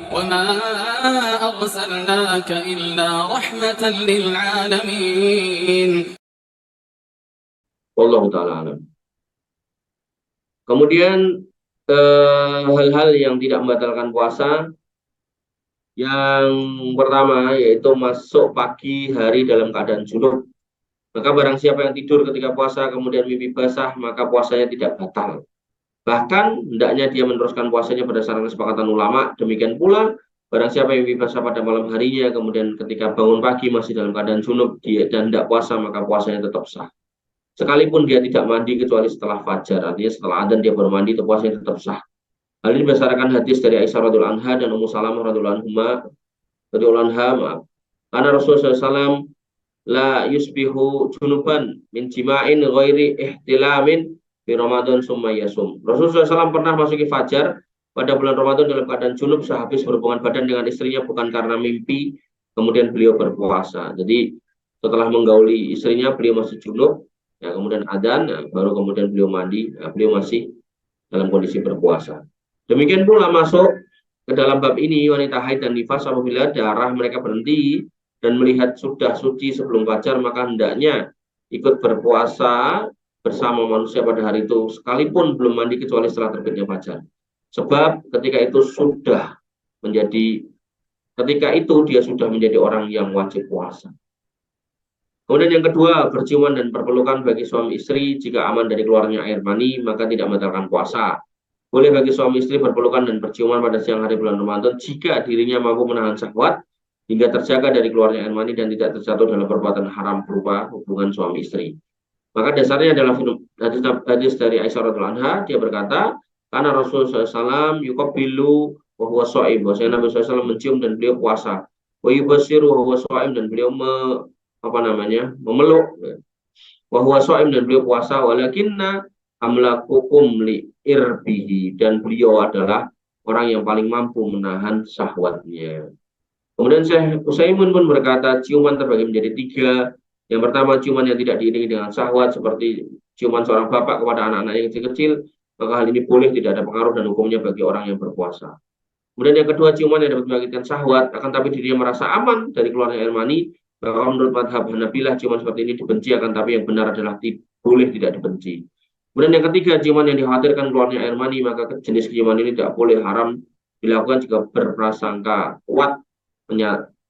وما أرسلناك إلا رحمة للعالمين. Wallahu ta'ala alam. Kemudian hal-hal yang tidak membatalkan puasa, yang pertama yaitu masuk pagi hari dalam keadaan junub. Maka barang siapa yang tidur ketika puasa kemudian mimpi basah, maka puasanya tidak batal. Bahkan hendaknya dia meneruskan puasanya berdasarkan kesepakatan ulama. Demikian pula barang siapa yang mimpi basah pada malam harinya kemudian ketika bangun pagi masih dalam keadaan junub dia dan tidak puasa, maka puasanya tetap sah. Sekalipun dia tidak mandi kecuali setelah fajar, artinya setelah adzan dia baru mandi, itu puasanya tetap sah. Hal ini berdasarkan hadis dari Aisyah radhiyallahu anha dan Ummu Salamah radhiyallahu anha, maaf. Karena Rasulullah SAW la yusbihu junuban min jima'in ghairi ihtilamin di Ramadan summa yasum. Rasulullah SAW pernah masuki fajar pada bulan Ramadan dalam keadaan junub sehabis berhubungan badan dengan istrinya bukan karena mimpi, kemudian beliau berpuasa. Jadi setelah menggauli istrinya beliau masih junub, ya kemudian adzan, ya, baru kemudian beliau mandi, ya, beliau masih dalam kondisi berpuasa. Demikian pula masuk ke dalam bab ini wanita haid dan nifas apabila darah mereka berhenti dan melihat sudah suci sebelum fajar, maka hendaknya ikut berpuasa bersama manusia pada hari itu sekalipun belum mandi kecuali setelah terbitnya fajar. Sebab ketika itu dia sudah menjadi orang yang wajib puasa. Kemudian yang kedua, berciuman dan berpelukan bagi suami istri jika aman dari keluarnya air mani maka tidak membatalkan puasa. Boleh bagi suami istri berpelukan dan berciuman pada siang hari bulan Ramadan jika dirinya mampu menahan syahwat hingga terjaga dari keluarnya air mani dan tidak terjatuh dalam perbuatan haram berupa hubungan suami istri. Maka dasarnya adalah hadis dari Aisyah radhiyallahu anha, dia berkata, karena Rasulullah SAW yuqabbilu wa huwa shaim, bahwasanya Nabi SAW mencium dan beliau puasa. Wa yubashiru wa huwa shaim, dan beliau memeluk wa huwa shaim, dan beliau puasa. Walakinna amlakukum li irbihi, dan beliau adalah orang yang paling mampu menahan syahwatnya. Kemudian Syekh Utsaimin pun berkata, ciuman terbagi menjadi tiga. Yang pertama, ciuman yang tidak diiringi dengan syahwat seperti ciuman seorang bapak kepada anak-anak yang kecil-kecil, maka hal ini boleh, tidak ada pengaruh dan hukumnya bagi orang yang berpuasa. Kemudian yang kedua, ciuman yang dapat membangkitkan syahwat akan tapi dirinya merasa aman dari keluarnya air mani, maka menurut madhab Hanabilah ciuman seperti ini dibenci, akan tapi yang benar adalah boleh, tidak dibenci. Kemudian yang ketiga, ciuman yang dikhawatirkan keluarnya air mani, maka jenis ciuman ini tidak boleh, haram dilakukan jika berprasangka kuat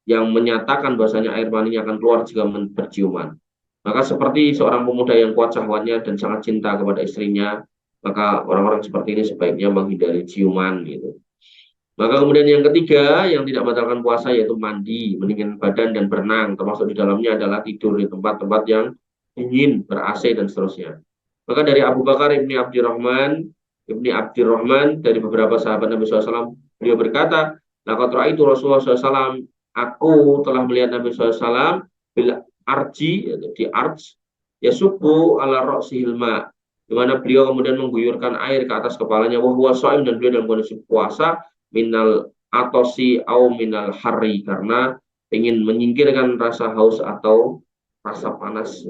yang menyatakan bahwasanya air maninya akan keluar jika berciuman. Maka seperti seorang pemuda yang kuat syahwatnya dan sangat cinta kepada istrinya, maka orang-orang seperti ini sebaiknya menghindari ciuman gitu. Maka kemudian yang ketiga yang tidak membatalkan puasa yaitu mandi, mendingin badan dan berenang, termasuk di dalamnya adalah tidur di tempat-tempat yang dingin, ber-AC dan seterusnya. Maka dari Abu Bakar ibni Abdurrahman dari beberapa sahabat Nabi SAW, beliau berkata, laqad ra'aitu Rasulullah SAW, aku telah melihat Nabi SAW bila arji, di arj, yasubbu ala ra'sihil ma, di mana beliau kemudian mengguyurkan air ke atas kepalanya, wa huwa shaim, dan beliau dalam kondisi puasa, minal atosi au minal hari, karena ingin menyingkirkan rasa haus atau rasa panas.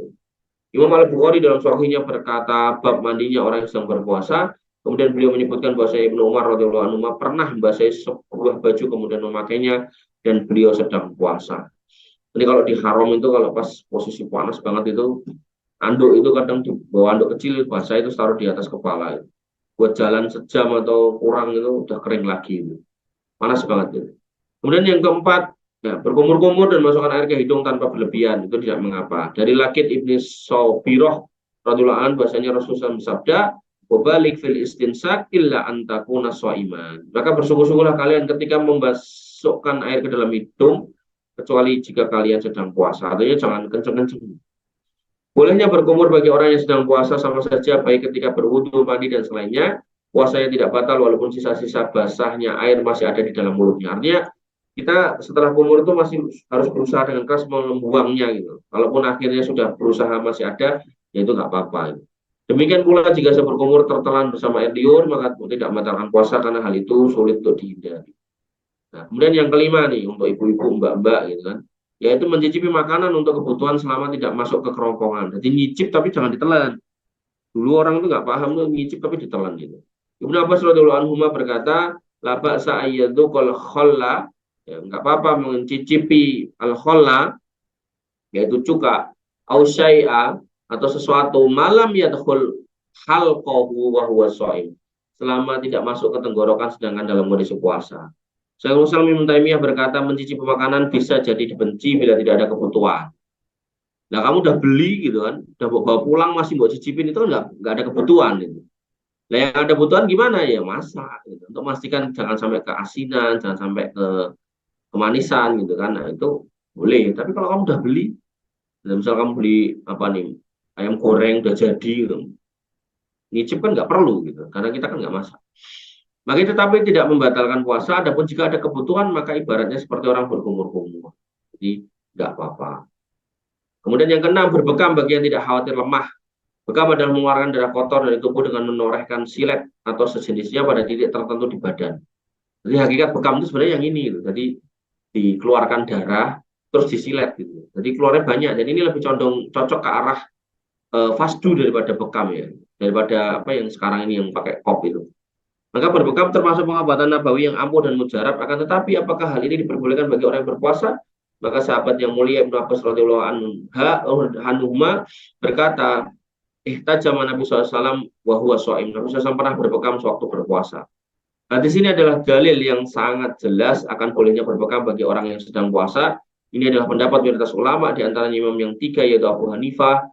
Imam Al-Bukhari dalam sahihnya berkata bab mandinya orang yang sedang berpuasa. Kemudian beliau menyebutkan bahwa Ibnu Umar radhiyallahu anhu pernah membasahi sebuah baju kemudian memakainya dan beliau sedang puasa. Jadi kalau di haram itu kalau pas posisi panas banget itu, anduk itu kadang dibawa anduk kecil basah itu taruh di atas kepala. Buat jalan sejam atau kurang itu udah kering lagi itu. Panas banget itu. Kemudian yang keempat, ya, berkumur-kumur dan masukkan air ke hidung tanpa berlebihan itu tidak mengapa. Dari Lakid ibni Sobiroh radhiyallahu anhu bahasanya Rasulullah bersabda, wabalik fil istinsak illa antakuna soiman. Maka bersungguh-sungguhlah kalian ketika memasukkan air ke dalam hidung kecuali jika kalian sedang puasa. Artinya jangan kenceng-kenceng. Bolehnya berkumur bagi orang yang sedang puasa sama saja, baik ketika berwudu, mandi, dan selainnya. Puasanya tidak batal walaupun sisa-sisa basahnya air masih ada di dalam mulutnya. Artinya kita setelah kumur itu masih harus berusaha dengan keras membuangnya gitu. Walaupun akhirnya sudah berusaha masih ada, ya itu nggak apa-apa. Demikian pula jika berkumur tertelan bersama air liur, maka tidak membatalkan puasa karena hal itu sulit untuk dihindari. Nah, kemudian yang kelima nih untuk ibu-ibu, mbak-mbak gitu kan, yaitu mencicipi makanan untuk kebutuhan selama tidak masuk ke kerongkongan. Jadi nyicip tapi jangan ditelan. Dulu orang itu nggak paham tuh nyicip tapi ditelan gitu. Ibnu Abbas radhiyallahu anhu berkata, la ba'sa ayyadzuqal khalla, ya enggak apa-apa mencicipi al khalla, yaitu cuka, au syai'a, atau sesuatu malam yadkhul halqahu wa huwa shaim, selama tidak masuk ke tenggorokan sedangkan dalam kondisi puasa. Syekhul Islam Ibnu Taimiyah berkata mencicipi makanan bisa jadi dibenci bila tidak ada kebutuhan. Nah, kamu udah beli gitu kan, udah bawa pulang masih mau cicipin, itu kan nggak ada kebutuhan gitu. Nah, yang ada kebutuhan gimana ya, masak gitu. Untuk memastikan jangan sampai keasinan, jangan sampai ke kemanisan gitu kan. Nah, itu boleh. Tapi kalau kamu udah beli, misal kamu beli apa nih, ayam goreng udah jadi gitu, nyicip kan nggak perlu gitu, karena kita kan nggak masak. Maka tetapi tidak membatalkan puasa. Adapun jika ada kebutuhan, maka ibaratnya seperti orang berkumur-kumur. Jadi nggak apa-apa. Kemudian yang keenam, berbekam bagi yang tidak khawatir lemah. Bekam adalah mengeluarkan darah kotor dari tubuh dengan menorehkan silet atau sejenisnya pada titik tertentu di badan. Jadi hakikat bekam itu sebenarnya yang ini gitu. Jadi dikeluarkan darah terus disilet gitu. Jadi keluarnya banyak. Dan ini lebih condong cocok ke arah fasdu daripada bekam ya. Daripada apa yang sekarang ini yang pakai kop itu. Maka berbekam termasuk pengobatan nabawi yang ampuh dan mujarab. Akan tetapi apakah hal ini diperbolehkan bagi orang yang berpuasa? Maka sahabat yang mulia Ibnu Abbas radhiyallahu anhu berkata, ihtajama Nabi SAW wa huwa shaim. Nabi SAW pernah berbekam sewaktu berpuasa. Hadis ini adalah dalil yang sangat jelas akan bolehnya berbekam bagi orang yang sedang puasa. Ini adalah pendapat mayoritas ulama, di antara imam yang tiga yaitu Abu Hanifah,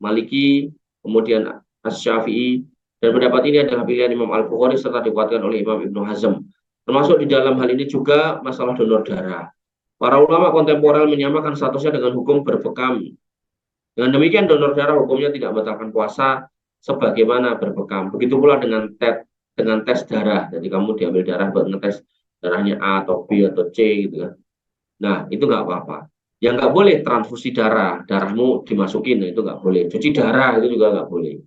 Maliki, kemudian Asy-Syafi'i, dan pendapat ini adalah pilihan Imam Al-Bukhari serta dikuatkan oleh Imam Ibnu Hazm. Termasuk di dalam hal ini juga masalah donor darah. Para ulama kontemporer menyamakan statusnya dengan hukum berbekam. Dengan demikian donor darah hukumnya tidak membatalkan puasa sebagaimana berbekam. Begitu pula dengan tes darah. Jadi kamu diambil darah buat ngetes darahnya A atau B atau C gitu kan. Nah, itu nggak apa-apa. Yang nggak boleh transfusi darah, darahmu dimasukin, nah, itu nggak boleh. Cuci darah itu juga nggak boleh.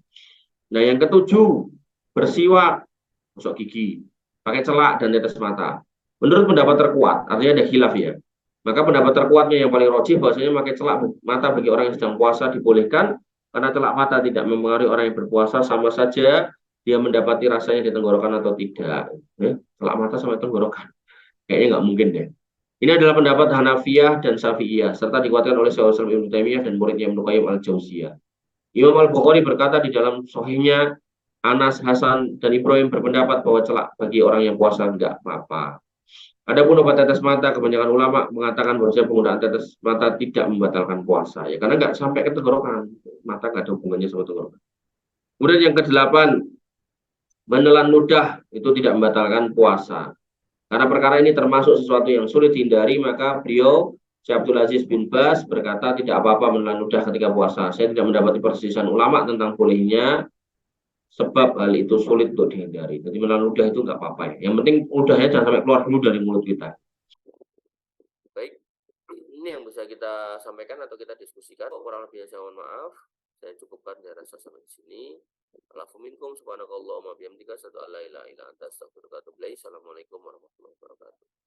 Nah, yang ketujuh, bersiwak, gosok gigi, pakai celak dan tetes mata. Menurut pendapat terkuat, artinya ada khilaf ya. Maka pendapat terkuatnya yang paling rojih bahwasanya pakai celak mata bagi orang yang sedang puasa dibolehkan, karena celak mata tidak mempengaruhi orang yang berpuasa, sama saja dia mendapati rasanya di tenggorokan atau tidak. Celak mata sama tenggorokan, kayaknya nggak mungkin deh. Ini adalah pendapat Hanafiyah dan Syafi'iyah, serta dikuatkan oleh Syekhul Islam Ibnu Taimiyah dan muridnya Ibnu Qayyim al-Jauziyah. Imam Al-Bukhari berkata di dalam sahihnya, Anas, Hasan, dan Ibrahim berpendapat bahwa celak bagi orang yang puasa enggak apa-apa. Adapun obat tetes mata, kebanyakan ulama mengatakan bahwa penggunaan tetes mata tidak membatalkan puasa, ya karena enggak sampai ke tenggorokan, mata enggak ada hubungannya sama tenggorokan. Kemudian yang kedelapan, menelan ludah itu tidak membatalkan puasa. Karena perkara ini termasuk sesuatu yang sulit dihindari, maka beliau Syekh Abdul Aziz bin Bas berkata tidak apa-apa menelan ludah ketika puasa. Saya tidak mendapati perselisihan ulama tentang bolehnya, sebab hal itu sulit untuk dihindari. Jadi menelan ludah itu nggak apa-apa ya. Yang penting ludahnya jangan sampai keluar dulu dari mulut kita. Baik, ini yang bisa kita sampaikan atau kita diskusikan. Kurang lebihnya saya mohon maaf. Saya cukupkan, saya rasa sampai di sini. Alafu minkum subhanakallahumma bihamdika asyhadu an la ilaha illa anta astaghfiruka wa atubu ilaik. Assalamualaikum warahmatullahi wabarakatuh.